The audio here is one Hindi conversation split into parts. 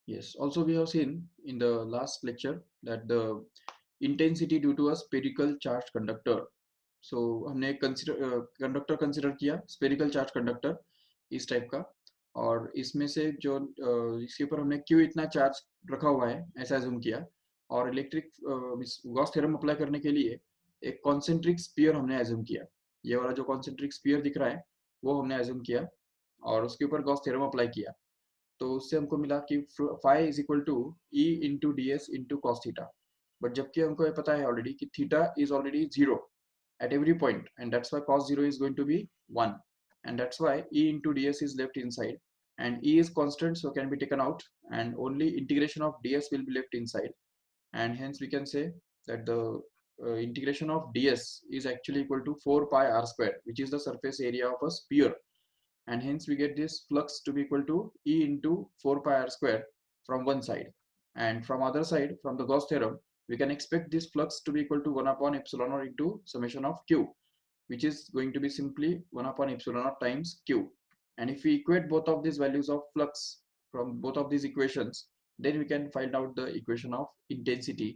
Yes, also we have seen in the last lecture that the intensity due to a spherical charged conductor. So हमने कंडक्टर कंसिडर किया स्पेरिकल चार्ज कंडक्टर इस टाइप का, और इसमें से जो इसके ऊपर हमने क्यों इतना चार्ज रखा हुआ है ऐसा एज्यूम किया, और इलेक्ट्रिक गॉस थ्योरम अप्लाई करने के लिए एक कॉन्सेंट्रिक स्फीयर हमने एज्यूम किया। ये वाला जो कॉन्सेंट्रिक स्फीयर दिख रहा है वो हमने एज्यूम किया और उसके ऊपर गॉस थ्योरम अप्लाई किया। तो उससे हमको मिला कि phi is equal to E into D S into cos theta. But जबकि हमको ये पता है ऑलरेडी कि theta is already zero at every point, and that's why cos 0 is going to be 1, and that's why e into ds is left inside, and e is constant so can be taken out, and only integration of ds will be left inside, and hence we can say that the integration of ds is actually equal to 4 pi r square, which is the surface area of a sphere, and hence we get this flux to be equal to E into 4 pi r square from one side, and from other side from the Gauss theorem we can expect this flux to be equal to 1 upon epsilon naught into summation of q, which is going to be simply 1 upon epsilon naught times q, and if we equate both of these values of flux from both of these equations, then we can find out the equation of intensity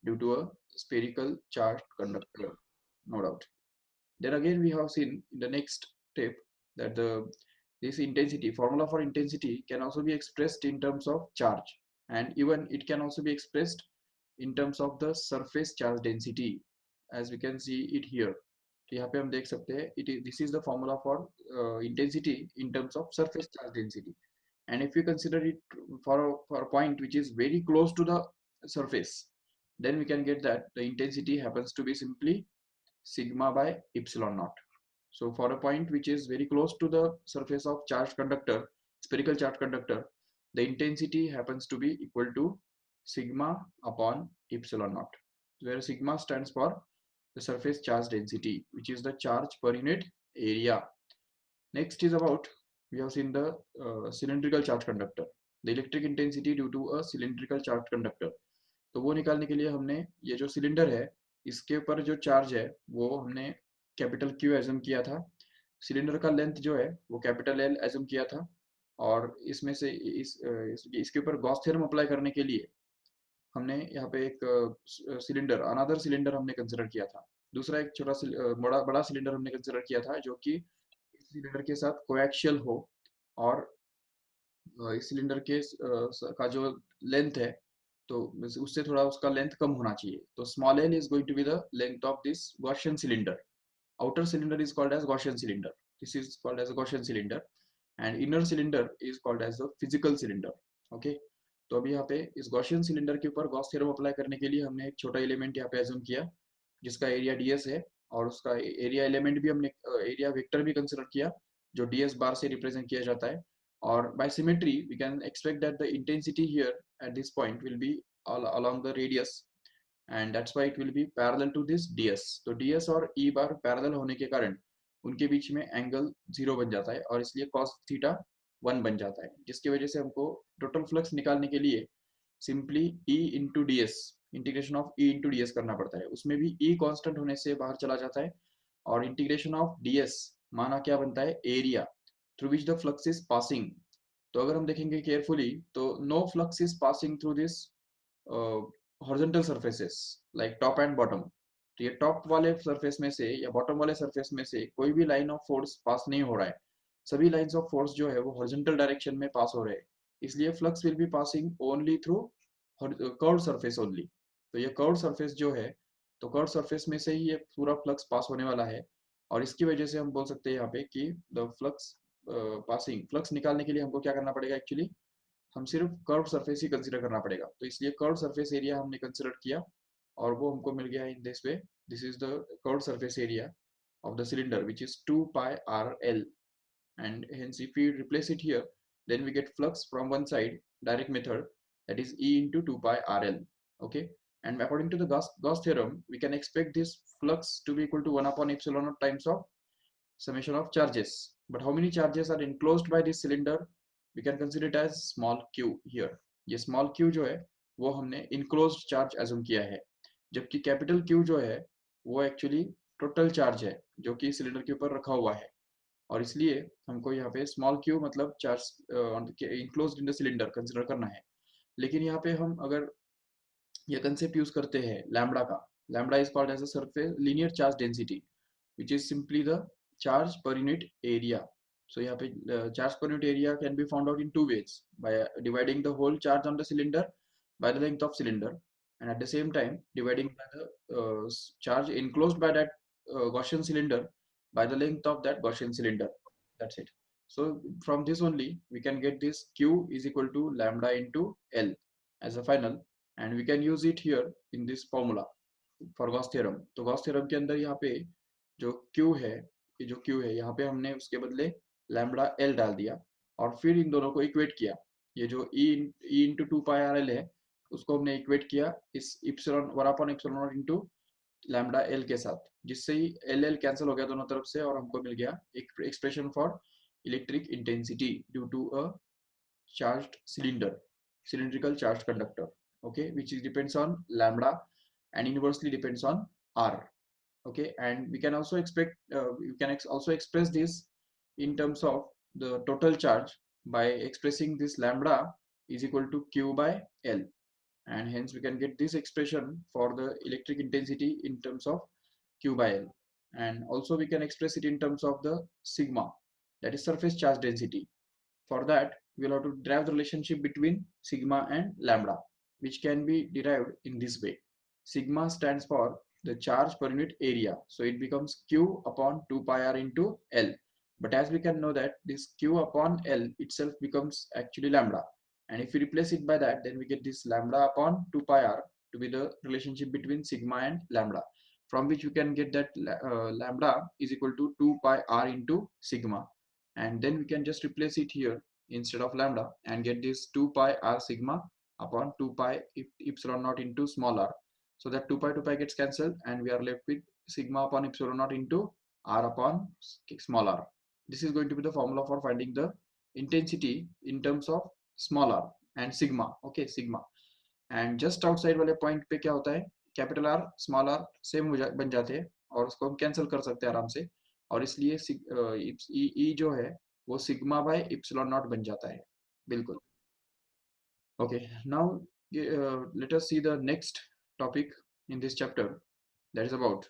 due to a spherical charged conductor, no doubt. Then again we have seen in the next step that this intensity formula for intensity can also be expressed in terms of charge, and even it can also be expressed in terms of the surface charge density, as we can see it here. तो यहाँ पे हम देख सकते हैं this is the formula for intensity in terms of surface charge density, and if we consider it for a point which is very close to the surface, then we can get that the intensity happens to be simply sigma by epsilon naught. So for a point which is very close to the surface of charged conductor, spherical charged conductor, the intensity happens to be equal to sigma upon epsilon naught, where sigma stands for the surface charge density, which is the charge per unit area. Next is about, we have seen the cylindrical charge conductor, the electric intensity due to a cylindrical charged conductor. तो वो निकालने के लिए हमने ये जो सिलेंडर है इसके ऊपर जो चार्ज है वो हमने कैपिटल क्यू एज्यूम किया था, सिलेंडर का लेंथ जो है वो कैपिटल एल एज्यूम किया था, और इसमें से इसके ऊपर गॉस थ्योरम अप्लाई करने के लिए हमने यहाँ पे एक सिलेंडर अनदर सिलेंडर हमने कंसिडर किया था, दूसरा एक छोटा बड़ा बड़ा सिलेंडर हमने कंसिडर किया था जो कि इस सिलेंडर के साथ कोएक्सियल हो, और इस सिलेंडर के का जो लेंथ है तो उससे थोड़ा उसका लेंथ कम होना चाहिए, तो small L is going to be the length of this Gaussian cylinder. Outer cylinder is called as Gaussian cylinder. This is called as a Gaussian cylinder, and inner cylinder is called as a physical cylinder. Okay. तो अभी यहाँ पे इस गॉसियन सिलेंडर के ऊपर गॉस थ्योरम अप्लाई करने के लिए हमने एक छोटा एलिमेंट यहाँ पे एज्यूम किया जिसका एरिया ds है, और उसका एरिया एलिमेंट भी हमने एरिया वेक्टर भी कंसिडर किया जो ds बार से रिप्रेजेंट किया जाता है, और by symmetry we can expect that the intensity here at this point will be along the radius, and that's why it will be parallel to this ds. तो ds और e बार पैरेलल होने के कारण उनके बीच में एंगल 0 बन जाता है, और इसलिए cos थीटा 1 बन जाता है, जिसकी वजह से हमको टोटल फ्लक्स निकालने के लिए simply e into D S, integration of e into D S करना पड़ता है, उसमें भी e कांस्टेंट होने से बाहर चला जाता है, और इंटीग्रेशन ऑफ ds माना क्या बनता है area through which the flux is passing. तो अगर हम देखेंगे केयरफुली तो no flux is passing through this horizontal surfaces like top and bottom. तो ये टॉप वाले सरफेस में से या बॉटम वाले सरफेस में से कोई भी लाइन ऑफ फोर्स पास नहीं हो रहा है, सभी लाइंस ऑफ फोर्स जो है वो हॉरिजॉन्टल डायरेक्शन में पास हो रहे हैं, इसलिए flux will be passing only through curved surface only. तो ये कर्व्ड सरफेस जो है, तो कर्व्ड सरफेस में से ही ये पूरा फ्लक्स पास होने वाला है, और इसकी वजह से हम बोल सकते हैं यहाँ पे कि द फ्लक्स पासिंग, फ्लक्स निकालने के लिए हमको क्या करना पड़ेगा एक्चुअली, हम सिर्फ कर्व सरफेस ही कंसीडर करना पड़ेगा, तो इसलिए कर्व सरफेस एरिया हमने कंसीडर किया और वो हमको मिल गया in this way, this is the curve surface area of the cylinder which is 2 pi rl, and hence if we replace it here then we get flux from one side direct method, that is E into 2 pi rl. Okay, and according to the Gauss theorem we can expect this flux to be equal to 1 upon epsilon naught times of summation of charges, but how many charges are enclosed by this cylinder, we can consider it as small q here. ये small q जो है वो हमने enclosed charge assume किया है, जबकि capital Q जो है वो actually total charge है जो कि सिलेंडर के ऊपर रखा हुआ है, और इसलिए हमको यहाँ पे स्मॉल q मतलब charge enclosed in the cylinder consider करना है, लेकिन यहाँ पे हम अगर ये कंसेप्ट यूज करते हैं लैम्बडा का, lambda is called as a surface linear charge density which is simply the charge per unit area. So यहाँ पे charge per unit area can be found out in two ways, by dividing the whole charge on the cylinder by the length of cylinder, and at the same time dividing by the charge enclosed by that Gaussian cylinder by the length of that Gaussian cylinder. That's it. So from this only we can get this Q is equal to lambda into L as a final, and we can use it here in this formula for Gauss theorem. तो Gauss theorem के अंदर यहाँ पे जो Q है, ये जो Q है यहाँ पे हमने उसके बदले लैम्बडा L डाल दिया और फिर इन दोनों को इक्वेट किया। ये जो E इंटू टू पाई आर एल है उसको हमने इक्वेट किया इस इप्सिलॉन 1/एप्सिलॉन इंटू लैम्बडा L के साथ, जिससे ही L कैंसिल हो गया दोनों तरफ से और हमको मिल गया एक expression for electric intensity due to a charged cylinder, cylindrical charged conductor, okay, which is depends on lambda and inversely depends on R. Okay, and we can also expect you can also express this in terms of the total charge by expressing this lambda is equal to Q by L, and hence we can get this expression for the electric intensity in terms of Q by L, and also we can express it in terms of the sigma, that is surface charge density. For that we'll have to derive the relationship between sigma and lambda, which can be derived in this way. Sigma stands for the charge per unit area, so it becomes Q upon 2 pi r into L. But as we can know that this Q upon L itself becomes actually lambda, and if we replace it by that, then we get this lambda upon 2 pi r to be the relationship between sigma and lambda, from which we can get that lambda is equal to 2 pi r into sigma, and then we can just replace it here instead of lambda and get this 2 pi r sigma upon 2 pi epsilon naught into small r. So that 2 pi gets cancelled and we are left with sigma upon epsilon naught into r upon small r. This is going to be the formula for finding the intensity in terms of small r and sigma. Okay, sigma. And just outside वाले point पे क्या होता है, capital R small R same बन जाते हैं और उसको हम कैंसिल कर सकते हैं आराम से, और इसलिए ई जो है वो सिग्मा बाय इप्सिलॉन नॉट बन जाता है, बिल्कुल। Okay, now let us see the next topic in this chapter, that is about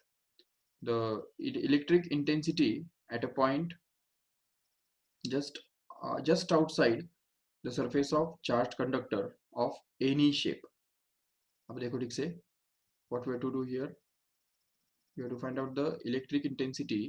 the electric intensity at a point just outside the surface of charged conductor of any shape. अब देखो ठीक से, what we have to do here, we have to find out the electric intensity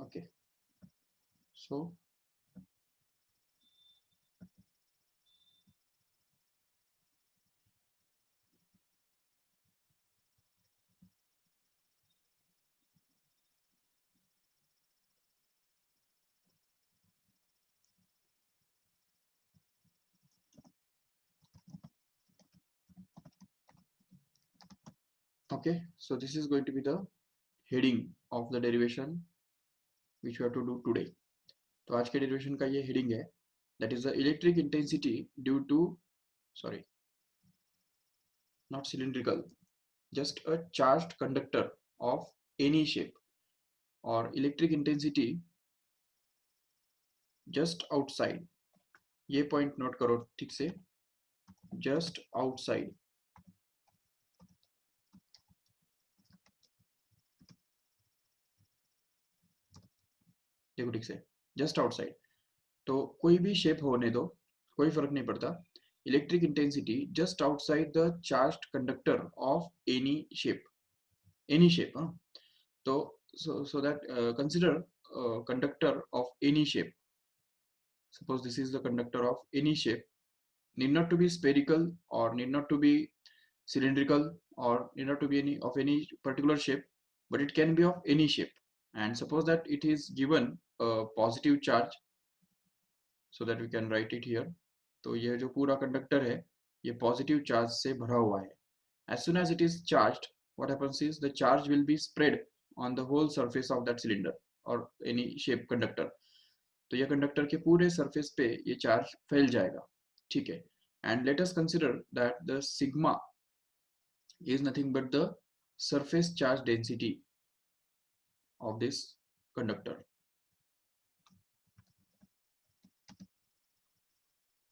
okay, so okay, so this is going to be the heading of the derivation which we have to do today. तो आज के डेरिवेशन का ये हेडिंग है, that is the electric intensity due to, sorry, not cylindrical, just a charged conductor of any shape, or electric intensity just outside, ये पॉइंट नोट करो ठीक से, just outside, देखो ठीक से, just outside, तो कोई भी शेप होने दो, कोई फर्क नहीं पड़ता, electric intensity just outside the charged conductor of any shape, हाँ, तो so that consider conductor of any shape. Suppose this is the conductor of any shape, need not to be spherical or need not to be cylindrical or need not to be any of any particular shape, but it can be of any shape. And suppose that it is given a positive charge, so that we can write it here. तो ये जो पूरा कंडक्टर है ये पॉजिटिव चार्ज से भरा हुआ है. As soon as it is charged, what happens is the charge will be spread on the whole surface of that cylinder or any shape conductor. तो ये कंडक्टर के पूरे सरफेस पे ये चार्ज फैल जाएगा. ठीक है. And let us consider that the sigma is nothing but the surface charge density of this conductor.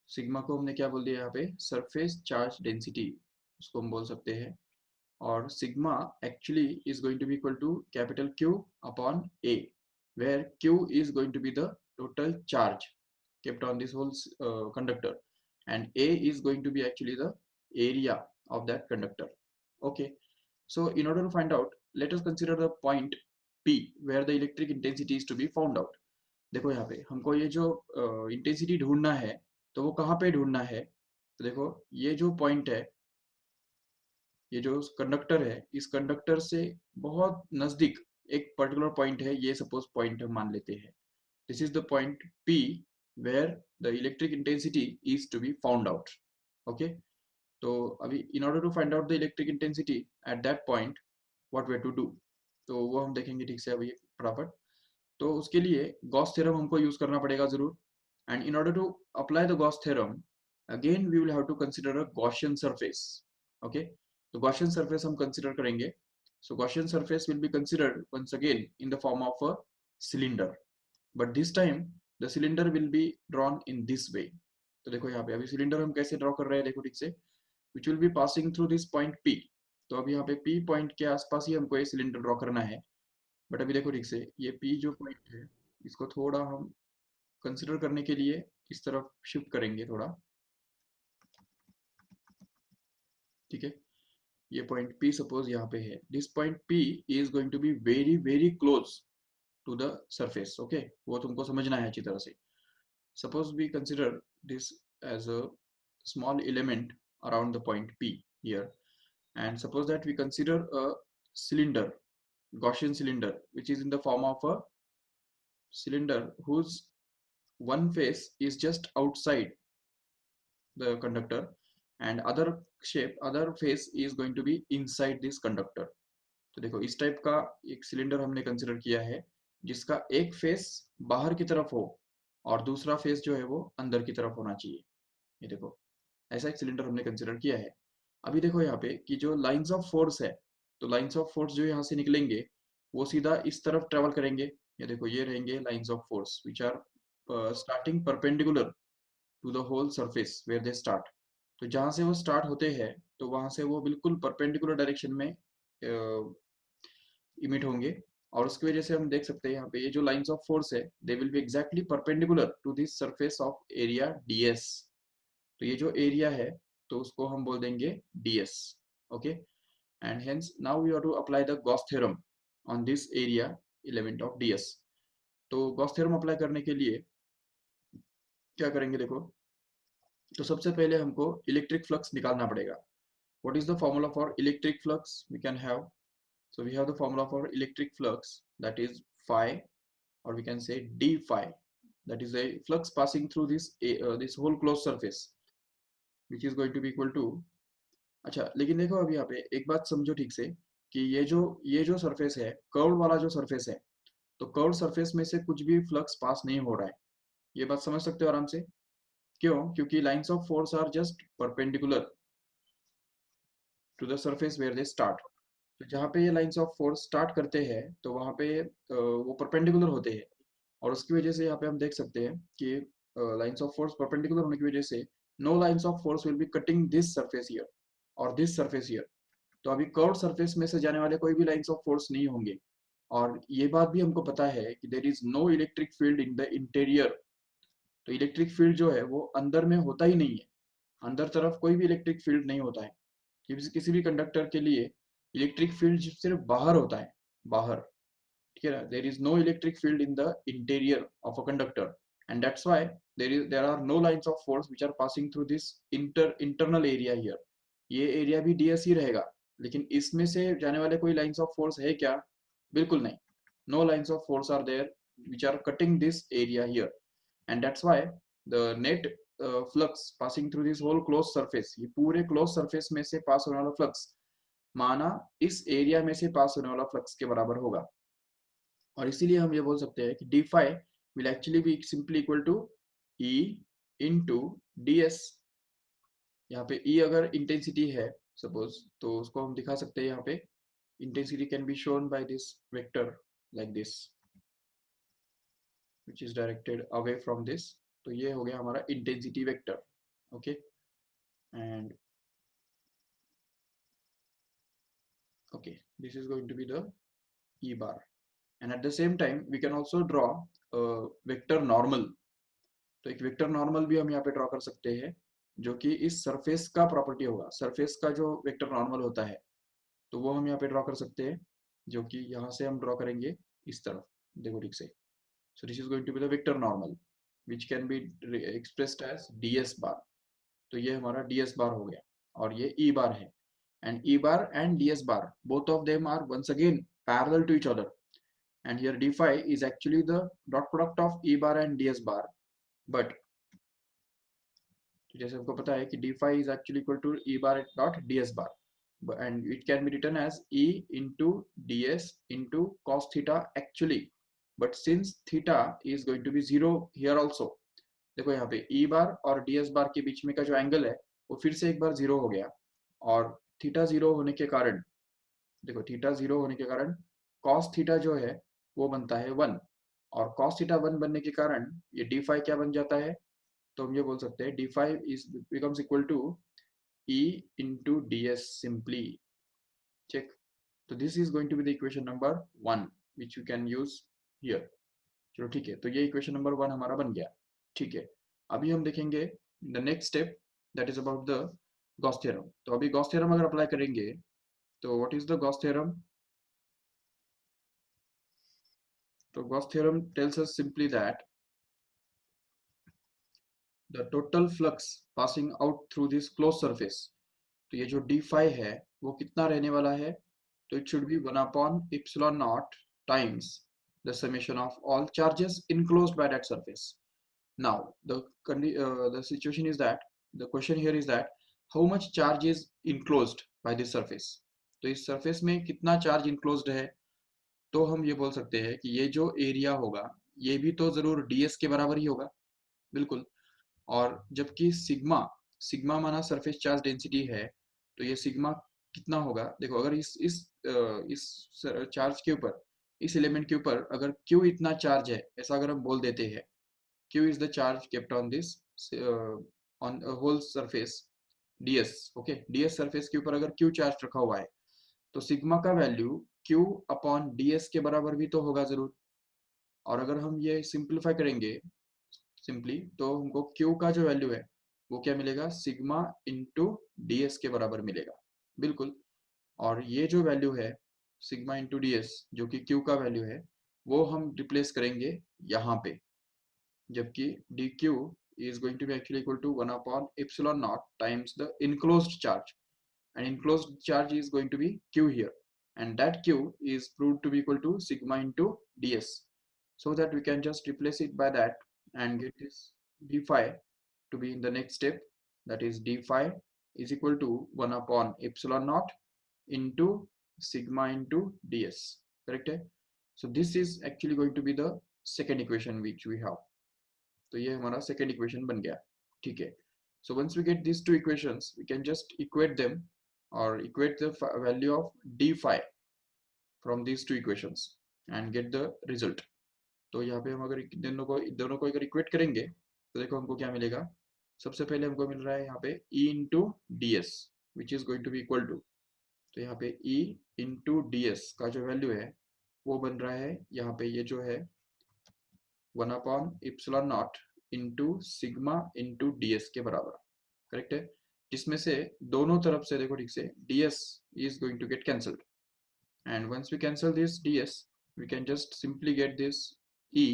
Sigma को हमने क्या बोल दिया यहाँ पे, सरफेस चार्ज डेंसिटी उसको हम बोल सकते हैं. और sigma actually is going to be equal to capital Q upon A, where Q is going to be the total charge kept on this whole conductor, and A is going to be actually the area of that conductor. Okay, so in order to find out, let us consider the point P where the electric intensity is to be found out. देखो यहाँ पे हमको ये जो इंटेंसिटी ढूंढना है, तो वो कहाँ पे ढूंढना है. तो देखो ये जो पॉइंट है, ये जो कंडक्टर है, इस कंडक्टर से बहुत नजदीक एक पर्टिकुलर पॉइंट है. ये सपोज पॉइंट हम मान लेते हैं. This is the point P where the electric intensity is to be found out. Okay, तो अभी in order to find out the electric intensity at that point, what way to do, तो वो हम देखेंगे ठीक से अभी फटाफट. तो उसके लिए गॉस थ्योरम हमको यूज करना पड़ेगा जरूर. And in order to apply the Gauss theorem, again we will have to consider a Gaussian surface. Okay, तो Gaussian surface हम consider करेंगे. So Gaussian surface will be considered once again in the form of a cylinder, but this time the cylinder will be drawn in this way. तो देखो यहाँ पे अभी cylinder हम कैसे draw कर रहे हैं, देखो ठीक से, which will be passing through this point P. तो अभी यहाँ पे P point के आसपास ही हमको ये cylinder draw करना है. बट अभी देखो ठीक से, ये P जो point है इसको थोड़ा हम कंसिडर करने के लिए इस तरफ शिफ्ट करेंगे थोड़ा. ठीक है, ये पॉइंट P सपोज यहाँ पे है. This point P is going to be very very close to the surface. Okay, वो तुमको समझना है अच्छी तरह से. Suppose we consider this as a small element around the point P here, and suppose that we consider a cylinder, Gaussian cylinder, which is in the form of a cylinder whose one face is just outside the conductor and other face is going to be inside this conductor. तो देखो इस टाइप का एक सिलेंडर हमने कंसिडर किया है जिसका एक फेस बाहर की तरफ हो और दूसरा फेस जो है वो अंदर की तरफ होना चाहिए. ये देखो ऐसा एक सिलेंडर हमने कंसिडर किया है. अभी देखो यहाँ पे कि जो लाइंस ऑफ फोर्स है, तो लाइंस ऑफ फोर्स जो यहाँ से निकलेंगे वो सीधा इस तरफ ट्रेवल करेंगे. ये देखो ये रहेंगे lines of force which are starting perpendicular to the whole surface where they start. तो जहां से वो स्टार्ट होते हैं तो वहां से वो बिल्कुल परपेंडिकुलर डायरेक्शन में इमिट होंगे. और उसकी वजह से हम देख सकते हैं यहाँ पे ये जो लाइंस ऑफ फोर्स है they will be exactly perpendicular to this surface of area ds. तो ये जो एरिया है तो उसको हम बोल देंगे ds. Okay, and hence now we are to apply the Gauss theorem on this area element of ds. तो गॉस थ्योरम अप्लाई करने के लिए क्या करेंगे देखो, तो सबसे पहले हमको इलेक्ट्रिक फ्लक्स निकालना पड़ेगा. What is the formula for electric flux? We can have, so we have the formula for electric flux, that is phi, or we can say d phi, that is a flux passing through this whole closed surface, which is going to be equal to. अच्छा, लेकिन देखो अभी यहाँ पे एक बात समझो ठीक से कि ये जो सरफेस है, कर्व वाला जो सरफेस है, तो कर्व सरफेस में से कुछ भी फ्लक्स पास नहीं हो रहा है. ये बात समझ सकते हो आराम से. क्यों? क्योंकि lines of force are just perpendicular to the surface where they start. तो जहाँ पे ये लाइंस ऑफ फोर्स स्टार्ट करते हैं तो वहाँ पे वो परपेंडिकुलर होते हैं. और उसकी वजह से यहाँ पे हम देख सकते हैं कि लाइंस ऑफ फोर्स परपेंडिकुलर होने की वजह से no lines of force will be cutting this surface here और दिस सरफेस हियर. तो अभी कर्व सरफेस में से जाने वाले कोई भी लाइंस ऑफ फोर्स नहीं होंगे. और ये बात भी हमको पता है कि there is no electric field in the interior. तो इलेक्ट्रिक फील्ड जो है वो अंदर में होता ही नहीं है. अंदर तरफ कोई भी इलेक्ट्रिक फील्ड नहीं होता है. किसी भी कंडक्टर के लिए इलेक्ट्रिक फील्ड सिर्फ बाहर होता है, बाहर. ठीक है ना, there is no electric field in the interior of a conductor, and that's why there are no lines of force which are passing through this internal area here. ये एरिया भी ds ही रहेगा, लेकिन इसमें से जाने वाले कोई लाइंस ऑफ फोर्स है क्या? बिल्कुल नहीं, no lines of force are there which are cutting this area here, and that's why the net flux passing through this whole closed surface, ये पूरे closed surface में से पास होने वाला flux माना इस एरिया में से पास होने वाला फ्लक्स के बराबर होगा। और इसीलिए हम ये बोल सकते हैं कि D phi will actually be simply equal to E into D S. यहाँ पे ई अगर इंटेंसिटी है सपोज, तो उसको हम दिखा सकते हैं यहाँ पे intensity can be shown by this vector like this which is directed away from this. तो ये हो गया हमारा intensity vector. Okay, and okay, this is going to be the E bar, and at the same time we can also draw a vector normal। तो एक वेक्टर नॉर्मल भी हम यहाँ पे ड्रॉ कर सकते हैं जो कि इस सरफेस का प्रॉपर्टी होगा। सरफेस का जो वेक्टर नॉर्मल होता है तो वो हम यहाँ पे ड्रॉ कर सकते हैं, जो कि यहाँ से हम ड्रॉ करेंगे इस तरफ, देखो ठीक से। So this is going to be the vector normal which can be expressed as D S bar. तो ये हमारा डी एस बार हो गया, और ये ई बार है। And E bar and D S bar both of them are once again parallel to each other, and here d phi is actually the dot product of e bar and ds bar, but जैसे हमको पता है कि d phi is actually equal to e bar dot ds bar, and it can be written as e into ds into cos theta actually, but since theta is going to be zero here also, देखो यहाँ पे e bar और ds bar के बीच में का जो एंगल है वो फिर से एक बार जीरो हो गया, और थीटा जीरो होने के कारण, देखो थीटा जीरो होने के कारण cos थीटा जो है वो बनता है 1, और cos थीटा 1 बनने के कारण ये d फाइव क्या बन जाता है, तो हम ये बोल सकते हैं d five is becomes equal to e into D S simply. Check, तो this is going to be the equation number 1 which you can use here. चलो ठीक है, तो ये इक्वेशन नंबर 1 हमारा बन गया। ठीक है, अभी हम देखेंगे the next step that is about the Gauss theorem. तो अभी गॉस थ्योरम अगर अप्लाई करेंगे तो what is the Gauss theorem? तो Gauss theorem tells us simply that the total flux passing out through this closed surface, तो ये जो d phi है वो कितना रहने वाला है, तो it should be 1 upon epsilon naught times the summation of all charges enclosed by that surface. Now the situation is that the question here is that how much charge is enclosed by this surface। तो इस surface में कितना charge enclosed है, तो हम ये बोल सकते हैं कि ये जो एरिया होगा ये भी तो जरूर ds के बराबर ही होगा, बिल्कुल। और जबकि सिग्मा, सिग्मा माना सरफेस चार्ज डेंसिटी है, तो ये सिग्मा कितना होगा, देखो अगर इस चार्ज के ऊपर, इस एलिमेंट के ऊपर अगर Q इतना चार्ज है ऐसा अगर हम बोल देते हैं, Q is the charge kept on this on whole surface ds। Okay, ds surface के ऊपर अगर Q चार्ज रखा हुआ है तो सिग्मा का वैल्यू Q अपॉन ds के बराबर भी तो होगा जरूर। और अगर हम ये सिंप्लीफाई करेंगे सिंपली, तो हमको Q का जो वैल्यू है वो क्या मिलेगा, सिग्मा इंटू डी एस के बराबर मिलेगा, बिल्कुल। और ये जो वैल्यू है सिग्मा इंटू डी एस जो कि Q का वैल्यू है वो हम रिप्लेस करेंगे यहाँ पे, जबकि D Q is going to be actually equal to 1 upon epsilon naught times the enclosed charge, and enclosed charge is going to be Q here, and that Q is proved to be equal to sigma into ds, so that we can just replace it by that and get this d phi to be in the next step, that is d phi is equal to 1 upon epsilon naught into sigma into ds, correct है? So this is actually going to be the second equation which we have। तो ये हमारा सेकेंड इक्वेशन बन गया। ठीक है, so once we get these two equations we can just equate them or equate the value of d phi from these two equations and get the result। तो यहाँ पे हम अगर दोनों को अगर इक्वेट करेंगे तो देखो हमको क्या मिलेगा। सबसे पहले हमको मिल रहा है यहाँ पे e into D S which is going to be equal to, तो यहाँ पे e इंटू डी एस का जो वैल्यू है वो बन रहा है यहाँ पे ये जो है 1 upon epsilon not into sigma into D S के बराबर, करेक्ट है? जिसमें से दोनों तरफ से देखो ठीक से D S is going to get cancelled, and once we cancel this ds we can just simply get this e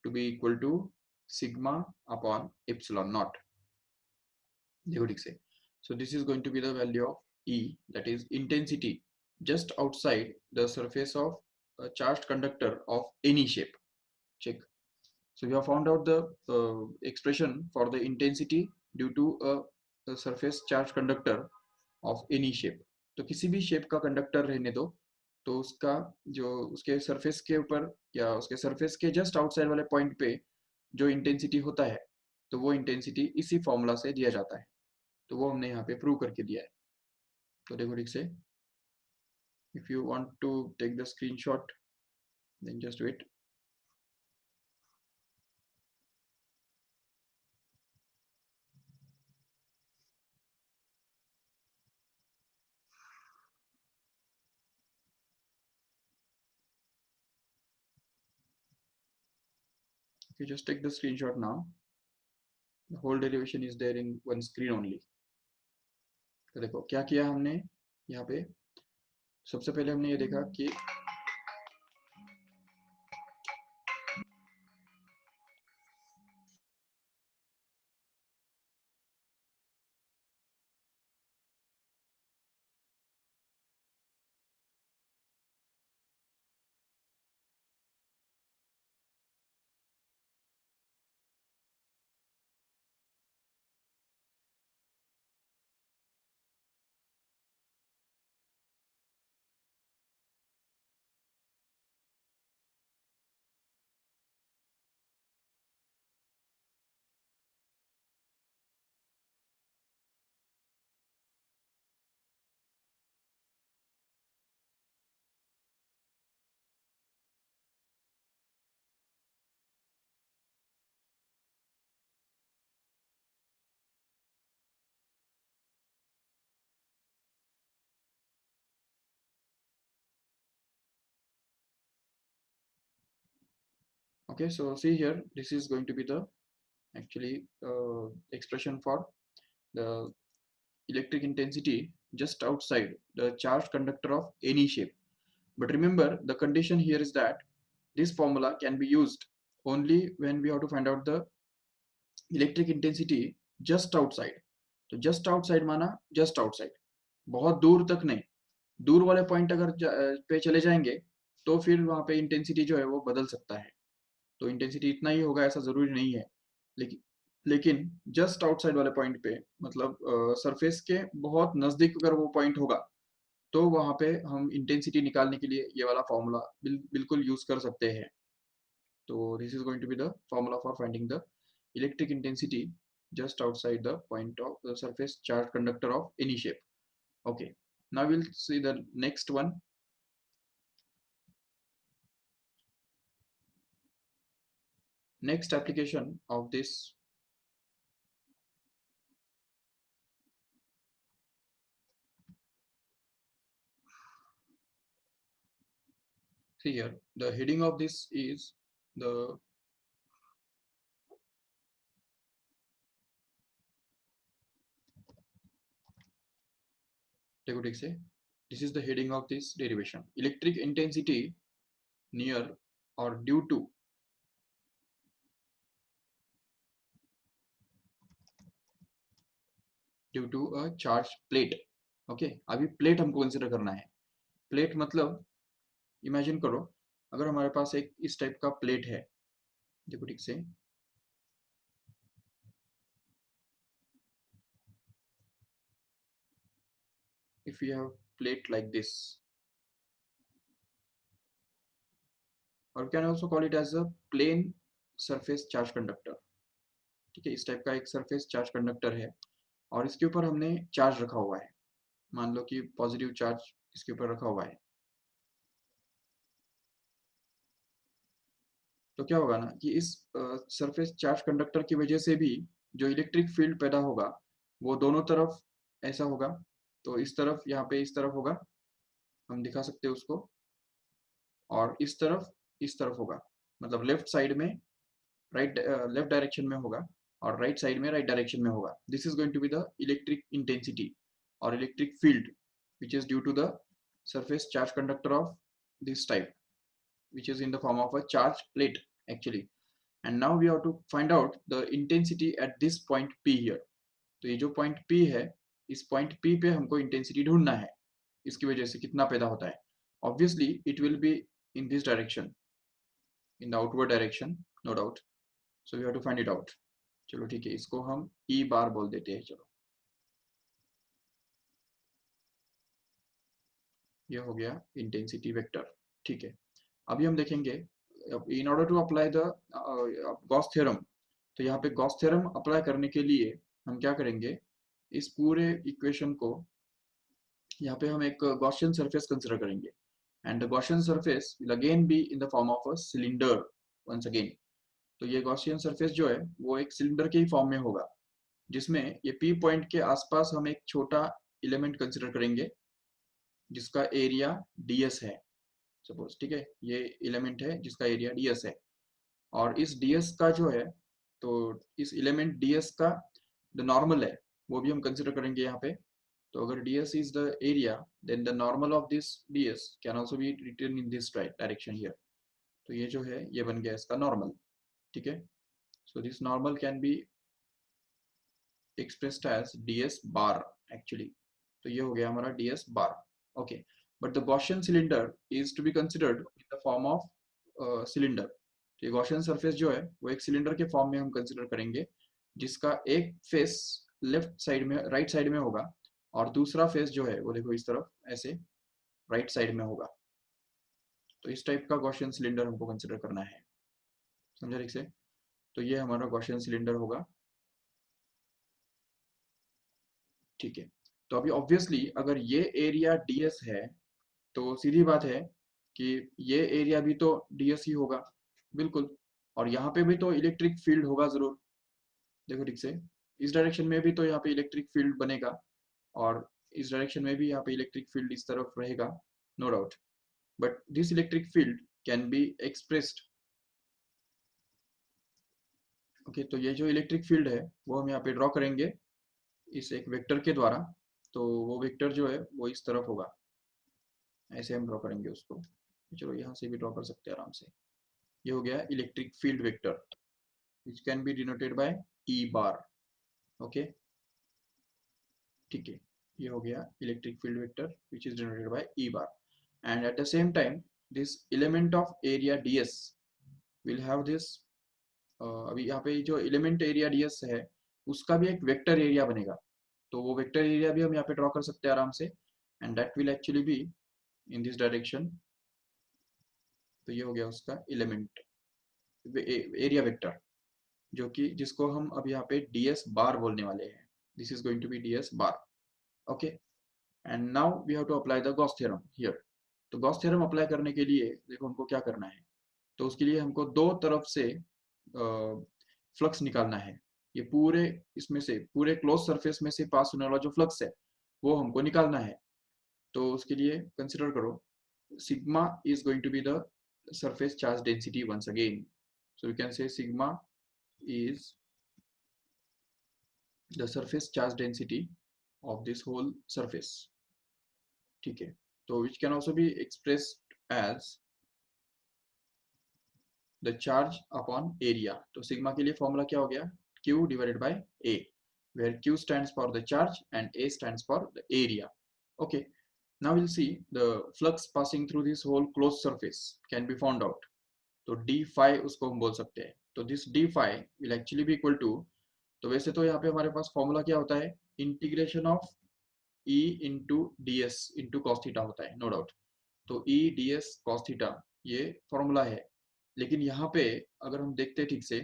to be equal to sigma upon epsilon naught, देखो ठीक से। so this is going to be the value of e, that is intensity just outside the surface of charged conductor of any shape. Check. So we have found out the expression for the intensity due to a surface charge conductor of any shape. तो किसी भी शेप का कंडक्टर रहने दो, तो उसका जो उसके सरफेस के ऊपर या उसके सरफेस के जस्ट आउटसाइड वाले पॉइंट पे जो इंटेंसिटी होता है, तो वो इंटेंसिटी इसी फॉर्मूला से दिया जाता है. तो वो हमने यहाँ पे प्रूव करके दिया है. तो देखो ठीक से, if you want to take the screenshot, then just wait. If you just take the screenshot now, the whole derivation is there in one screen only. तो देखो क्या किया हमने यहाँ पे. सबसे पहले हमने ये देखा कि okay, so see here, this is going to be the actually expression for the electric intensity just outside the charged conductor of any shape. But remember, the condition here is that this formula can be used only when we have to find out the electric intensity just outside. तो just outside माना just outside, बहुत दूर तक नहीं. दूर वाले पॉइंट अगर पे चले जाएंगे तो फिर वहां पे इंटेंसिटी जो है वो बदल सकता है. तो इंटेंसिटी इतना ही होगा ऐसा जरूरी नहीं है. लेकिन लेकिन जस्ट आउटसाइड वाले पॉइंट पे, मतलब सरफेस के बहुत नजदीक अगर वो पॉइंट होगा, तो वहां पे हम इंटेंसिटी निकालने के लिए ये वाला फॉर्मूला बिल्कुल यूज कर सकते हैं. तो this is going to be the formula for finding the electric intensity just outside the point of the surface charge conductor of any shape. Okay, now we'll see the next one. Next application of this, see here, the heading of this is the this is the heading of this derivation: electric intensity near or due to a charged plate. Okay, अभी प्लेट हमको कंसिडर करना है. प्लेट मतलब इमेजिन करो, अगर हमारे पास एक इस टाइप का प्लेट है. देखो ठीक से, if we have plate like this, or we can also call it as a plane surface charge conductor. ठीक है, इस टाइप का एक सरफेस चार्ज कंडक्टर है और इसके ऊपर हमने चार्ज रखा हुआ है. मान लो कि पॉजिटिव चार्ज इसके ऊपर रखा हुआ है. तो क्या होगा ना कि इस सरफेस चार्ज कंडक्टर की वजह से भी जो इलेक्ट्रिक फील्ड पैदा होगा वो दोनों तरफ ऐसा होगा. तो इस तरफ, यहाँ पे इस तरफ होगा, हम दिखा सकते हैं उसको, और इस तरफ होगा. मतलब लेफ्ट साइड में राइट, लेफ्ट डायरेक्शन में होगा और राइट साइड में राइट डायरेक्शन में होगा. This is going to be the electric intensity और electric field which is due to the surface charge conductor of this type, which is in the form of a charge plate actually. And now we have to find out the intensity at this point P here. तो ये जो पॉइंट P है, इस पॉइंट P पे हमको इंटेंसिटी ढूंढना है. इसकी वजह से कितना पैदा होता है. Obviously it will be in this direction, in the outward direction, no doubt. So we have to find it out. चलो ठीक है, इसको हम ई बार बोल देते हैं. चलो ये हो गया इंटेंसिटी वेक्टर. ठीक है, अभी हम देखेंगे in order to apply the Gauss theorem. तो यहाँ पे गॉस थ्योरम अप्लाई करने के लिए हम क्या करेंगे, इस पूरे इक्वेशन को यहाँ पे हम एक गॉसियन सरफेस कंसिडर करेंगे. And the Gaussian surface will again be in the form of a cylinder ones again. तो ये गॉसियन सरफेस जो है वो एक सिलेंडर के ही फॉर्म में होगा, जिसमें ये पी पॉइंट के आसपास हम एक छोटा एलिमेंट कंसिडर करेंगे जिसका एरिया ds है सपोज. ठीक है, ये एलिमेंट है जिसका एरिया ds है, और इस ds का जो है, तो इस एलिमेंट ds का द नॉर्मल है वो भी हम कंसिडर करेंगे यहाँ पे. तो अगर ds is the area, then the normal of this ds can also be written in this direction here. तो ये जो है ये बन गया इसका नॉर्मल. ठीक है, so this normal can be expressed as ds bar actually. तो ये हो गया हमारा ds bar. Okay, but the Gaussian cylinder is to be considered in the form of cylinder. तो ये Gaussian surface जो है वो एक सिलेंडर के फॉर्म में हम कंसिडर करेंगे, जिसका एक फेस लेफ्ट साइड में, राइट साइड में होगा, और दूसरा फेस जो है वो देखो इस तरफ ऐसे राइट साइड में होगा. तो इस टाइप का गॉसियन सिलेंडर हमको कंसिडर करना है. समझा ठीक से? तो ये हमारा गॉसियन सिलेंडर होगा. ठीक है, तो अभी ऑब्वियसली अगर ये एरिया ds है तो सीधी बात है कि ये एरिया भी तो ds ही होगा. बिल्कुल, और यहाँ पे भी तो इलेक्ट्रिक फील्ड होगा जरूर. देखो ठीक से, इस डायरेक्शन में भी तो यहाँ पे इलेक्ट्रिक फील्ड बनेगा, और इस डायरेक्शन में भी यहाँ पे इलेक्ट्रिक फील्ड इस तरफ रहेगा, no doubt. But this electric field can be expressed. Okay, तो ये जो इलेक्ट्रिक फील्ड है वो हम यहाँ पे ड्रॉ करेंगे इस एक वेक्टर के द्वारा. तो वो वेक्टर जो है वो इस तरफ होगा, ऐसे हम ड्रॉ करेंगे उसको. चलो यहाँ से भी ड्रॉ कर सकते हैं आराम से. ये हो गया electric field vector which can be denoted by E bar. Okay, ठीक है, ये हो गया electric field vector which is denoted by E bar. And at the same time this element of area ds will have this अभी यहाँ पे जो एलिमेंट एरिया ds है उसका भी एक वेक्टर एरिया बनेगा. तो वो वेक्टर एरिया भी हम यहाँ पे ड्रॉ कर सकते हैं आराम से, and that will actually B in this direction. तो ये हो गया उसका एलिमेंट एरिया वेक्टर, जो कि जिसको हम अब यहाँ पे ds बार बोलने वाले हैं. This is going to be ds bar. Okay, and now we have to apply the Gauss theorem here. तो गॉस थ्योरम अप्लाई करने के लिए देखो हमको क्या करना है. तो उसके लिए हमको दो तरफ से फ्लक्स निकालना है. ये पूरे इसमें से, पूरे क्लोज सरफेस में से पास होने वाला जो फ्लक्स है वो हमको निकालना है. तो उसके लिए कंसिडर करो sigma is going to be the surface charge density once again. So we can say sigma is the surface charge density of this whole surface. ठीक है, तो which can also be expressed as the charge upon area. तो सिग्मा के लिए फॉर्मूला क्या हो गया, Q divided by A, where Q stands for the charge and A stands for the area. Okay, now we'll see the flux passing through this whole closed surface can be found out. तो d phi उसको हम बोल सकते हैं. तो this d phi will actually be equal to, तो वैसे तो यहाँ पे हमारे पास फॉर्मूला क्या होता है, integration of e into D S into cos theta होता है, नो डाउट. तो e ds cos थीटा ये फॉर्मूला है. लेकिन यहाँ पे अगर हम देखते हैं ठीक से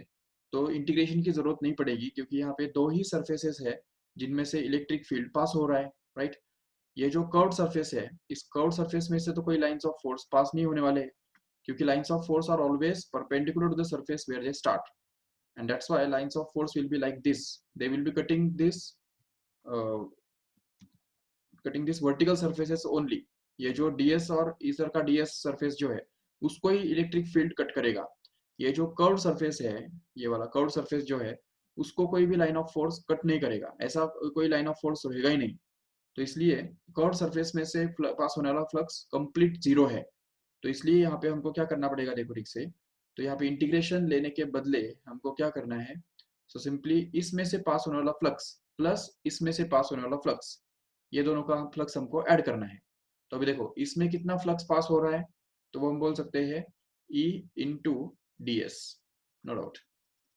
तो इंटीग्रेशन की जरूरत नहीं पड़ेगी, क्योंकि यहाँ पे दो ही सरफेसेस है जिनमें से इलेक्ट्रिक फील्ड पास हो रहा है, राइट. ये जो कर्व्ड सरफेस है, इस कर्व्ड सरफेस में से तो कोई लाइंस ऑफ फोर्स पास नहीं होने वाले, क्योंकि lines of force are always perpendicular to the surface where they start, and that's why lines of force will be like this. They will be cutting this vertical surfaces only. ये जो ds और इधर का ds सरफेस जो है उसको ही इलेक्ट्रिक फील्ड कट करेगा. ये जो कर्व्ड सरफेस है, ये वाला कर्व्ड सरफेस जो है उसको कोई भी लाइन ऑफ फोर्स कट नहीं करेगा, ऐसा कोई लाइन ऑफ फोर्स रहेगा ही नहीं. तो इसलिए कर्व्ड सरफेस में से पास होने वाला फ्लक्स कंप्लीट जीरो है. तो इसलिए यहाँ पे हमको क्या करना पड़ेगा, देखो ठीक से. तो यहाँ पे इंटीग्रेशन लेने के बदले हमको क्या करना है, सो सिंपली इसमें से पास होने वाला फ्लक्स प्लस इसमें से पास होने वाला फ्लक्स, ये दोनों का फ्लक्स हमको ऐड करना है. तो अभी देखो इसमें कितना फ्लक्स पास हो रहा है, तो वो हम बोल सकते हैं E into D S, no doubt,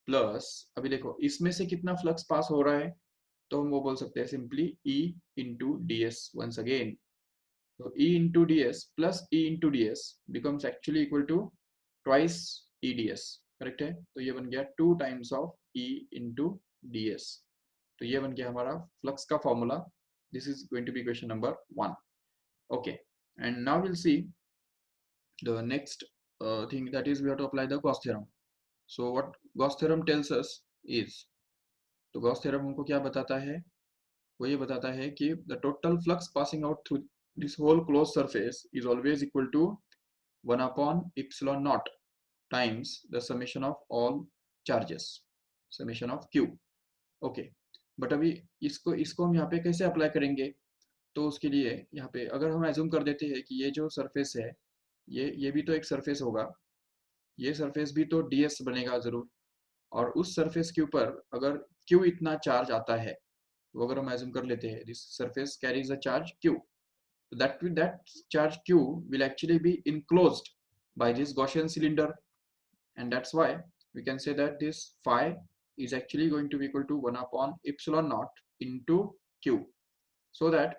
plus अभी देखो इसमें से कितना फ्लक्स पास हो रहा है, तो हम वो बोल सकते हैं simply E into D S once again. So E into ds plus E into ds becomes actually equal to twice EDS. Correct है, तो ये बन गया 2 times of E into ds. तो ये बन गया हमारा फ्लक्स का formula. This is going to be question number 1. Okay, and now will see the next thing, that is we have to apply the Gauss theorem. So what Gauss theorem tells us is, तो Gauss theorem हमको क्या बताता है, वो ये बताता है कि the total flux passing out through this whole closed surface is always equal to 1 upon epsilon naught times the summation of all charges, summation of q. Okay, but अभी इसको इसको हम यहाँ पे कैसे अप्लाई करेंगे, तो उसके लिए यहाँ पे अगर हम एज्यूम कर देते हैं कि ये जो सरफेस है, ये भी तो एक सरफेस होगा, ये सरफेस भी तो ds बनेगा जरूर, और उस सरफेस के ऊपर अगर q इतना चार्ज आता है, तो अगर हम एज्यूम कर लेते हैं this surface carries a charge q, that charge q will actually be enclosed by this Gaussian cylinder, and that's why we can say that this phi is actually going to be equal to 1 upon epsilon naught into q. So that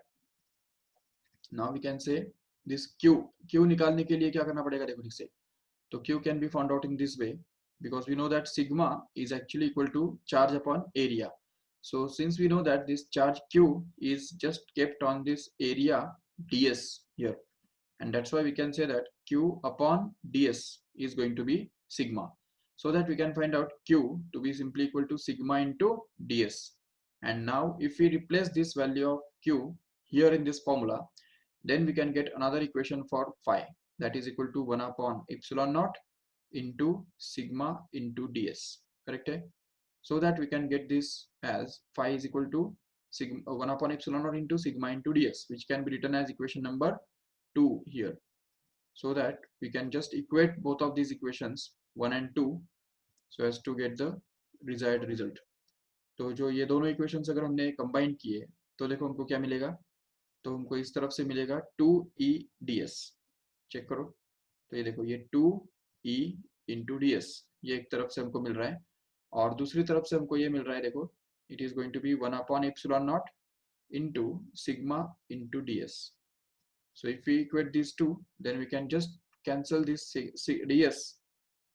now we can say this q निकालने के लिए क्या करना पड़ेगा, देखो ठीक से, तो q can be found out in this way, because we know that sigma is actually equal to charge upon area. So since we know that this charge q is just kept on this area ds here, and that's why we can say that q upon ds is going to be sigma. So that we can find out q to be simply equal to sigma into ds. And now if we replace this value of q here in this formula, then we can get another equation for phi, that is equal to 1 upon epsilon naught into sigma into ds. Correct है, so that we can get this as phi is equal to sigma 1 upon epsilon naught into sigma into ds, which can be written as equation number 2 here, so that we can just equate both of these equations 1 and 2 so as to get the desired result. तो जो ये दोनों इक्वेशंस अगर हमने कंबाइन किए, तो देखो हमको क्या मिलेगा, तो हमको इस तरफ से मिलेगा 2EDS. चेक करो, तो ये देखो ये 2E इंटू डी एस, ये एक तरफ से हमको मिल रहा है, और दूसरी तरफ से हमको ये मिल रहा है, देखो it is going to be 1 upon epsilon naught into sigma into D S. So if we equate these two, then we can just cancel this ds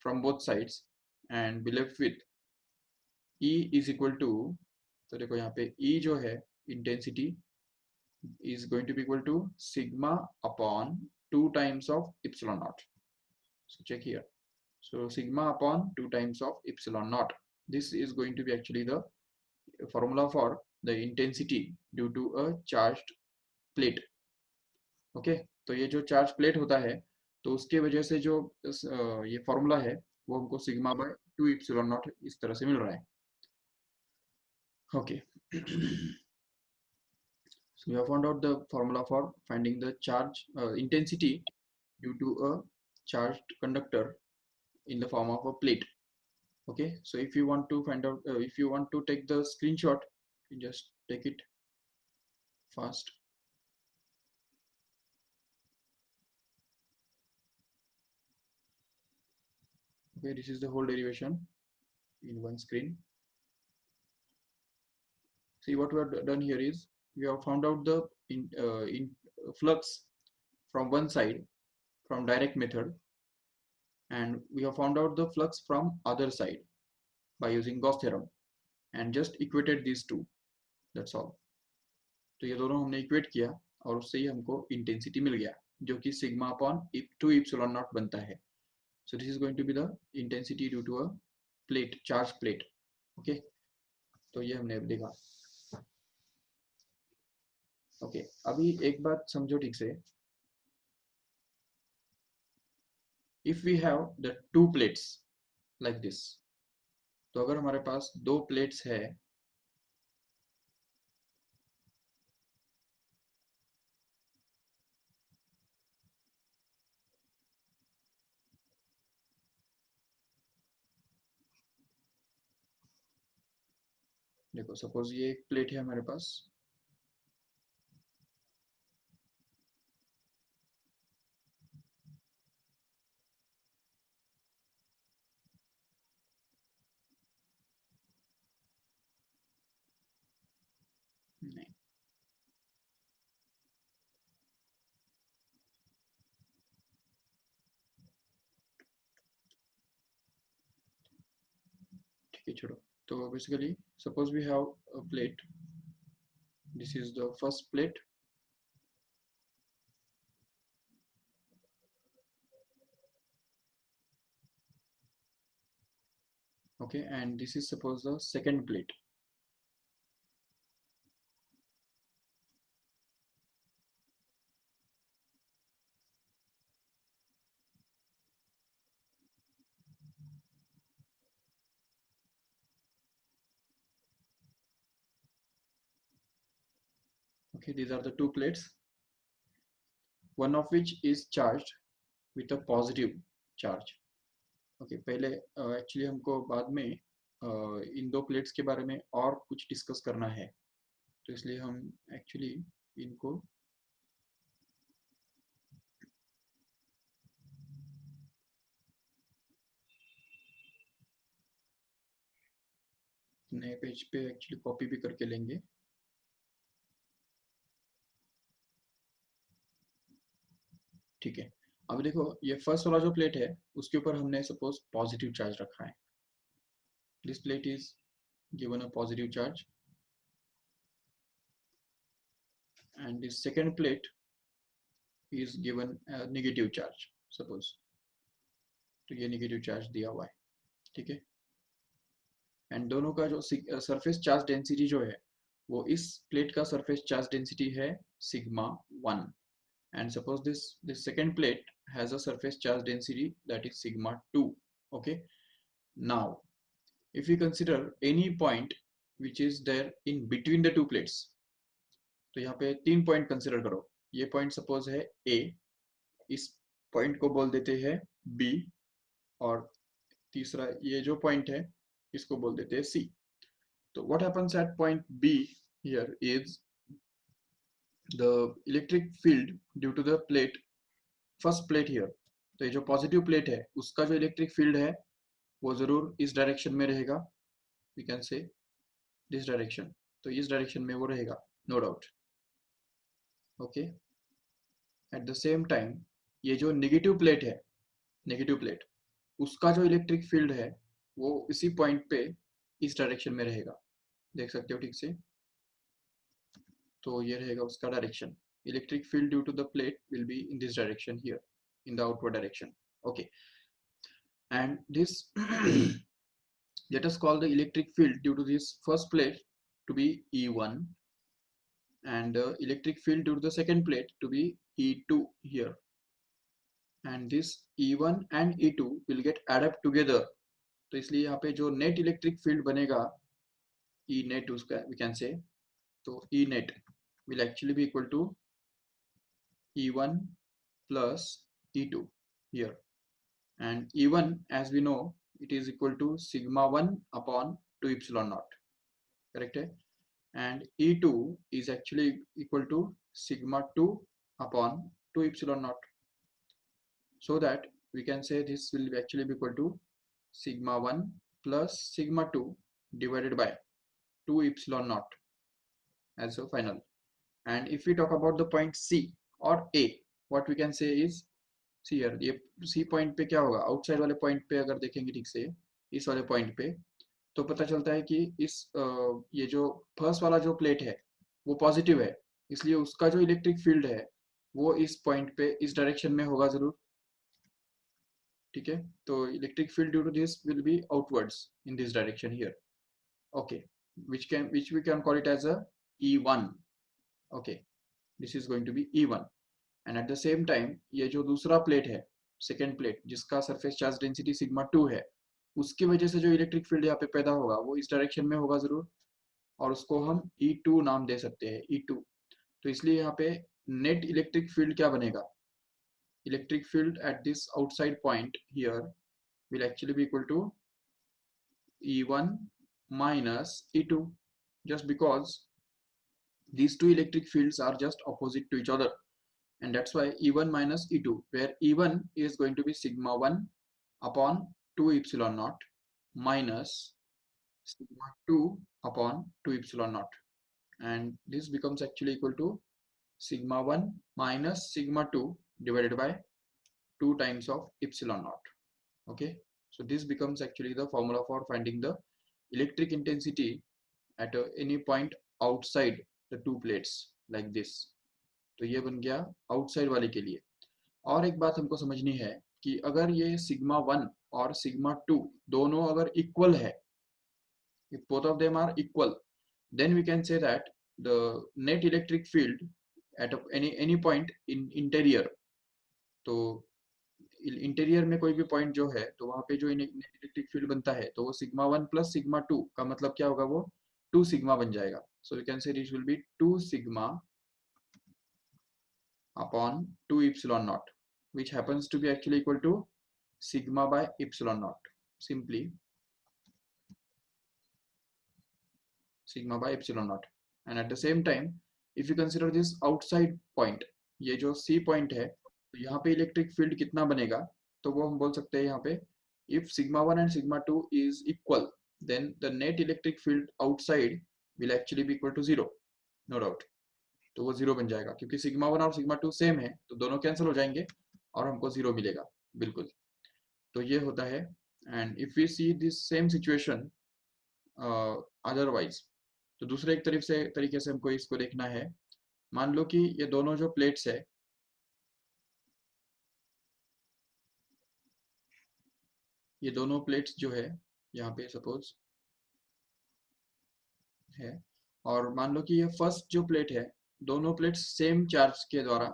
from both sides and be left with E is equal to, तो देखो यहाँ पे E जो है intensity is going to be equal to sigma upon 2 times of epsilon naught. So check here. So sigma upon 2 times of epsilon naught. This is going to be actually the formula for the intensity due to a charged plate. Okay, तो ये जो चार्ज प्लेट होता है, तो उसके वजह से जो ये फॉर्मूला है, वो हमको सिग्मा बाय 2 इप्सिलॉन नॉट इस तरह से मिल रहा है. Okay, so we have found out the formula for finding the charge intensity due to a charged conductor in the form of a plate. Okay, so if you want to find out if you want to take the screenshot, you just take it fast. Okay, this is the whole derivation in one screen. See, what we have done here is we have found out the flux from one side from direct method, and we have found out the flux from other side by using Gauss theorem, and just equated these two. That's all. तो ये दोनों हमने इक्वेट किया, और उससे ही हमको इंटेंसिटी मिल गया, जो कि सिग्मा अपॉन 2 इप्सिलॉन नॉट बनता है. So this is going to be the intensity due to a plate, charge plate. Okay, तो ये हमने देखा. ओके, अभी एक बात समझो ठीक से. If we have the 2 plates like this, तो अगर हमारे पास 2 प्लेट्स है, देखो सपोज ये एक प्लेट है हमारे पास, Okay, छोड़ो. So basically, suppose we have a plate. This is the first plate. Okay, and this is suppose the second plate. Okay, these are the two plates, one of which is charged with a positive charge. Okay, पहले एक्चुअली हमको बाद में इन दो प्लेट्स के बारे में और कुछ डिस्कस करना है, तो इसलिए हम एक्चुअली इनको नए पेज पे एक्चुअली कॉपी भी करके लेंगे. ठीक है, अब देखो ये फर्स्ट वाला जो प्लेट है उसके ऊपर हमने सपोज पॉजिटिव चार्ज रखा है. This plate is given a positive charge and the second plate is given a negative charge suppose. तो ये नेगेटिव चार्ज दिया हुआ है. ठीक है, एंड दोनों का जो सरफेस चार्ज डेंसिटी जो है वो इस प्लेट का सरफेस चार्ज डेंसिटी है sigma 1, and suppose this second plate has a surface charge density that is sigma 2. Okay, now if we consider any point which is there in between the two plates, तो यहाँ पे 3 पॉइंट कंसिडर करो. ये पॉइंट सपोज है A, इस पॉइंट को बोल देते हैं B, और तीसरा ये जो पॉइंट है इसको बोल देते हैं C. तो what happens at point B here is the electric field due to the plate, first plate here. तो ये जो पॉजिटिव प्लेट है उसका जो इलेक्ट्रिक फील्ड है वो जरूर इस डायरेक्शन में रहेगा. We can say this direction, तो इस डायरेक्शन में वो रहेगा, no doubt. Okay, at the same time ये जो नेगेटिव प्लेट है, नेगेटिव प्लेट, उसका जो इलेक्ट्रिक फील्ड है वो इसी पॉइंट पे इस डायरेक्शन में रहेगा. देख सकते हो ठीक से, तो ये रहेगा उसका direction. Electric field due to the plate will be in this direction here, in the outward direction. Okay, and this let us call the electric field due to this first plate to be E1, and electric field due to the second plate to be E2 here, and this E1 and E2 will get add up together. तो इसलिए यहाँ पे जो नेट इलेक्ट्रिक फील्ड बनेगा E net उसका we can say, तो E net will actually be equal to E1 plus E2 here, and E1 as we know it is equal to sigma 1 upon 2 epsilon naught, correct है, and E2 is actually equal to sigma 2 upon 2 epsilon naught, so that we can say this will actually be equal to sigma 1 plus sigma 2 divided by 2 epsilon naught as a final. And if we talk about the point C or A, what we can say is, सी यार ये सी पॉइंट पे क्या होगा, आउटसाइड वाले पॉइंट पे अगर देखेंगे ठीक से इस वाले पॉइंट पे, तो पता चलता है कि इस ये जो फर्स्ट वाला जो प्लेट है वो पॉजिटिव है, इसलिए उसका जो इलेक्ट्रिक फील्ड है वो इस पॉइंट पे इस डायरेक्शन में होगा जरूर. ठीक है, तो electric field due to this will be outwards in this direction here. Okay, which we can call it as a E1. okay, this is going to be E1, and at the same time ये जो दूसरा प्लेट है, सेकेंड प्लेट, जिसका सरफेस चार्ज डेंसिटी सिग्मा 2 है, उसकी वजह से जो इलेक्ट्रिक फील्ड यहाँ पे पैदा होगा वो इस डायरेक्शन में होगा जरूर, और उसको हम E2 नाम दे सकते हैं, E2. तो इसलिए यहाँ पे नेट इलेक्ट्रिक फील्ड क्या बनेगा, electric field at this outside point here will actually be equal to E1 minus E2, just because these two electric fields are just opposite to each other, and that's why E1 minus E2, where E1 is going to be sigma 1 upon 2 epsilon naught minus sigma 2 upon 2 epsilon naught, and this becomes actually equal to sigma 1 minus sigma 2 divided by 2 times of epsilon naught. Okay, so this becomes actually the formula for finding the electric intensity at any point outside the two plates like this. तो ये बन गया आउटसाइड वाले के लिए। और एक बात हमको समझनी है कि अगर ये सिग्मा 1 और सिग्मा 2 दोनों अगर इक्वल है, if both of them are equal, then we can say that the net electric field at any point in interior, तो इंटीरियर में कोई भी पॉइंट जो है तो वहां पे जो इलेक्ट्रिक फील्ड बनता है तो वो सिग्मा 1 प्लस सिग्मा 2 का मतलब क्या होगा, वो 2 सिग्मा बन जाएगा। So you can say this will B 2 sigma upon 2 epsilon naught, which happens to be actually equal to sigma by epsilon naught, simply sigma by epsilon naught। and at the same time if you consider this outside point, ये जो C point है तो यहाँ पे इलेक्ट्रिक फील्ड कितना बनेगा, तो वो हम बोल सकते हैं यहाँ पे if sigma 1 and sigma 2 is equal, then the net electric field outside will actually be equal to 0, no doubt। तो वो 0 बन जाएगा क्योंकि सिग्मा 1 और सिग्मा 2 सेम है तो दोनों कैंसिल हो जाएंगे और हमको 0 मिलेगा बिल्कुल। तो ये होता है। And if we see this same situation otherwise, तो दूसरे एक तरीके से हमको इसको देखना है। मान लो कि ये दोनों जो प्लेट्स है, ये दोनों प्लेट्स जो है यहाँ पे सपोज है, और मान लो कि ये फर्स्ट जो प्लेट है, दोनों प्लेट्स सेम चार्ज के द्वारा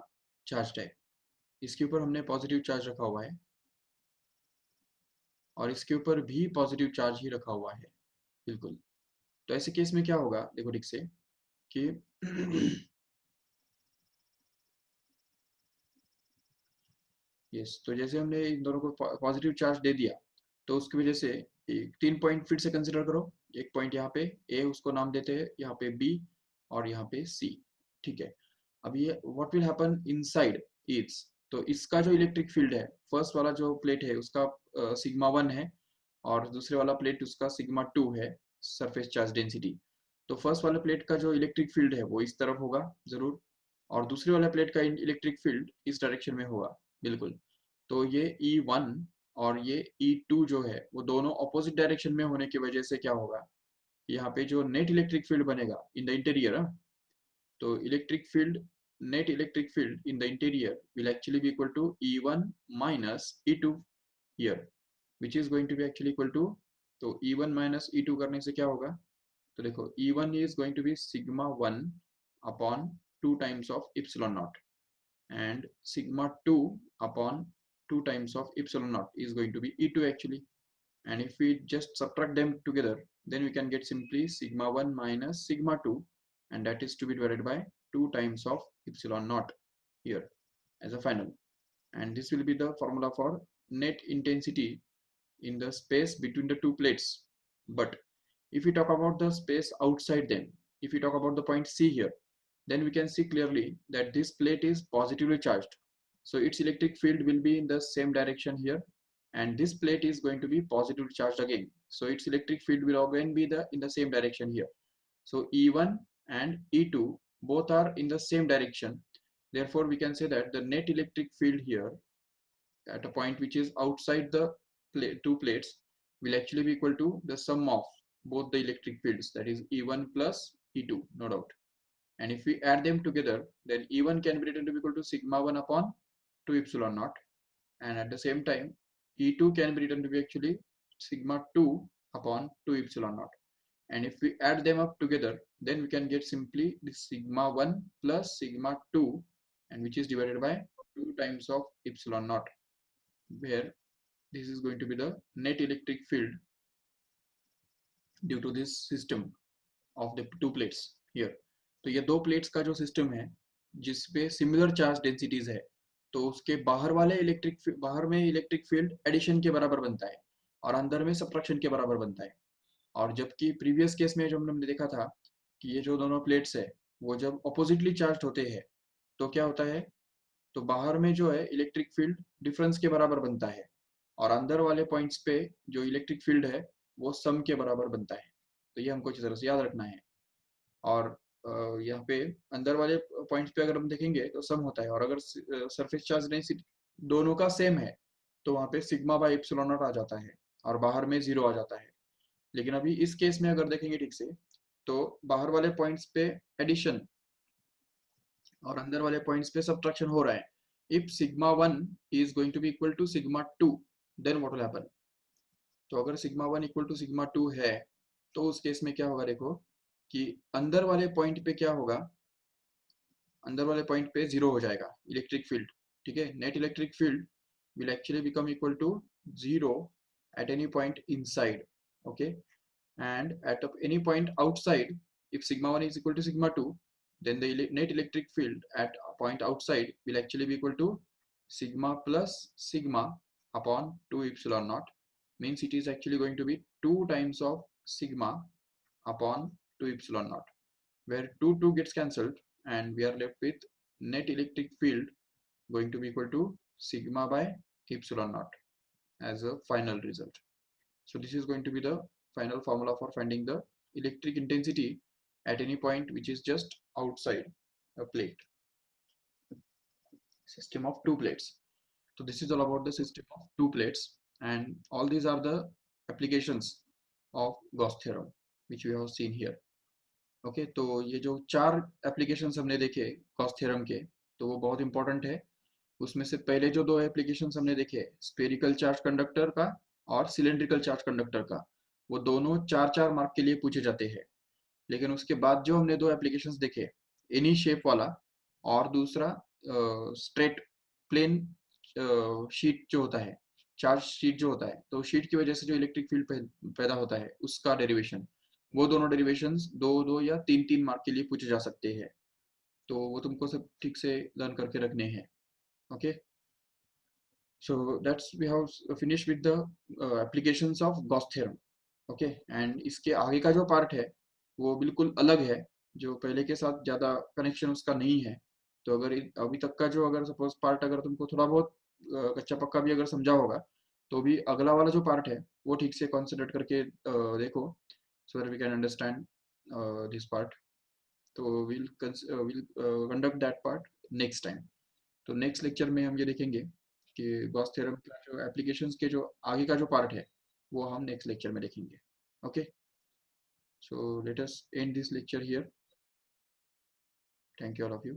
चार्ज है। इसके ऊपर हमने पॉजिटिव चार्ज रखा हुआ है और इसके ऊपर भी पॉजिटिव चार्ज ही रखा हुआ है बिल्कुल। तो ऐसे केस में क्या होगा, देखो ठीक से कि यस, तो जैसे हमने इन दोनों को पॉजिटिव चार्ज दे दिया तो उसकी वजह से 3 पॉइंट फिर से कंसिडर करो। एक पॉइंट यहाँ पे ए, उसको नाम देते हैं, यहाँ पे बी और यहाँ पे सी, ठीक है। अब ये what will happen inside is, तो इसका जो इलेक्ट्रिक फील्ड है, फर्स्ट वाला जो प्लेट है उसका सिग्मा 1 है और दूसरे वाला प्लेट उसका सिग्मा 2 है सरफेस चार्ज डेंसिटी। तो फर्स्ट वाले प्लेट का जो इलेक्ट्रिक फील्ड है वो इस तरफ होगा जरूर, और दूसरे वाले प्लेट का इलेक्ट्रिक फील्ड इस डायरेक्शन में होगा बिल्कुल। तो ये E1 और ये E2 जो है वो दोनों ऑपोजिट डायरेक्शन में होने की वजह से क्या होगा, यहाँ पे जो नेट इलेक्ट्रिक फील्ड बनेगा इन द इंटीरियर, तो electric field, net electric field in the interior will actually be equal to E1 minus E2 here, which is going to be actually equal to, तो E1 माइनस E2 करने से क्या होगा, तो देखो E1 is going to be sigma 1 upon 2 times of epsilon naught and sigma 2 upon 2 times of epsilon naught is going to be E2 actually, and if we just subtract them together then we can get simply sigma 1 minus sigma 2, and that is to be divided by 2 times of epsilon naught here as a final, and this will be the formula for net intensity in the space between the two plates. But if we talk about the space outside them, if we talk about the point C here, then we can see clearly that this plate is positively charged. So its electric field will be in the same direction here, and this plate is going to be positively charged again. So its electric field will again be in the same direction here. So E1 and E2 both are in the same direction. Therefore, we can say that the net electric field here at a point which is outside the two plates will actually be equal to the sum of both the electric fields, that is E1 plus E2, no doubt. And if we add them together, then E1 can be written to be equal to sigma 1 upon 2 epsilon naught, and at the same time E2 can be written to be actually sigma 2 upon 2 epsilon naught. And if we add them up together, then we can get simply this sigma 1 plus sigma 2, and which is divided by 2 times of epsilon naught, where this is going to be the net electric field due to this system of the two plates here। तो ये दो प्लेट्स का जो सिस्टम है जिसपे सिमिलर चार्ज डेंसिटीज है, तो उसके बाहर वाले बाहर में इलेक्ट्रिक फील्ड एडिशन के बराबर बनता है और अंदर में सब्ट्रैक्शन के बराबर बनता है। और जबकि प्रीवियस केस में जो हमने देखा था कि ये जो दोनों प्लेट्स है वो जब अपोजिटली चार्ज होते हैं तो क्या होता है, तो बाहर में जो है इलेक्ट्रिक फील्ड डिफरेंस के बराबर बनता है और अंदर वाले पॉइंट्स पे जो इलेक्ट्रिक फील्ड है वो सम के बराबर बनता है। तो ये हमको अच्छी तरह से याद रखना है। और यहाँ पे अंदर वाले पॉइंट्स पे अगर हम देखेंगे तो सम होता है, और अगर सरफेस चार्ज डेंसिटी दोनों का सेम है तो वहाँ पे सिग्मा बाई एप्सिलॉन नॉट आ जाता है और बाहर में 0 आ जाता है। लेकिन अभी इस केस में अगर देखेंगे ठीक से, तो बाहर वाले पॉइंट्स पे एडिशन और अंदर वाले पॉइंट्स पे सब्ट्रैक्शन हो रहा है. If sigma 1 is going to be equal to sigma 2, then what will happen. तो अगर सिग्मा 1 इक्वल टू सिग्मा 2 है, तो उस केस में क्या होगा, देखो कि अंदर वाले पॉइंट पे क्या होगा, अंदर वाले पॉइंट पे जीरो हो जाएगा इलेक्ट्रिक फील्ड. ठीक है, net electric field will actually become equal to 0 at any point inside. Okay, and at any point outside, if sigma 1 is equal to sigma 2, then the net electric field at a point outside will actually be equal to sigma plus sigma upon 2 epsilon naught. Means it is actually going to be 2 times of sigma upon 2 epsilon naught, where 2 gets cancelled and we are left with net electric field going to be equal to sigma by epsilon naught as a final result. So this is going to be the final formula for finding the electric intensity at any point which is just outside a plate. System of two plates. So this is all about the system of two plates, and all these are the applications of Gauss theorem which we have seen here. Okay तो ये जो चार एप्लीकेशंस हमने देखे गॉस थ्योरम के, तो वो बहुत इंपॉर्टेंट है. उसमें से पहले जो दो एप्लीकेशंस हमने देखे, स्फेरिकल चार्ज कंडक्टर का और सिलेंड्रिकल चार्ज कंडक्टर का, वो दोनों 4-4 मार्क के लिए पूछे जाते हैं. लेकिन उसके बाद जो हमने दो एप्लीकेशंस देखे, एनी शेप वाला और दूसरा स्ट्रेट प्लेन शीट जो होता है, चार्ज शीट जो होता है, तो शीट की वजह से जो इलेक्ट्रिक फील्ड पैदा होता है उसका डेरिवेशन, वो दोनों डेरिवेशंस 2-2 या 3-3 मार्क के लिए पूछे जा सकते हैं. तो वो तुमको सब ठीक से लर्न करके रखने हैं. Okay, so that's we have finished with the applications of Gauss theorem. Okay, and इसके आगे का जो पार्ट है वो बिल्कुल अलग है, जो पहले के साथ ज़्यादा कनेक्शन उसका नहीं है. तो अगर अभी तक का जो अगर सपोज पार्ट अगर तुमको थोड़ा बहुत कच्चा पक्का भी अगर समझा होगा, तो भी अगला वाला जो पार्ट है वो ठीक से कॉन्सेंट्रेट करके देखो, so that we can understand this part. तो will conduct that part next time. तो नेक्स्ट लेक्चर में हम ये देखेंगे कि गॉस थ्योरम का जो एप्लीकेशंस के जो आगे का जो पार्ट है वो हम नेक्स्ट लेक्चर में देखेंगे. Okay, so let us end this lecture here. Thank you all of you.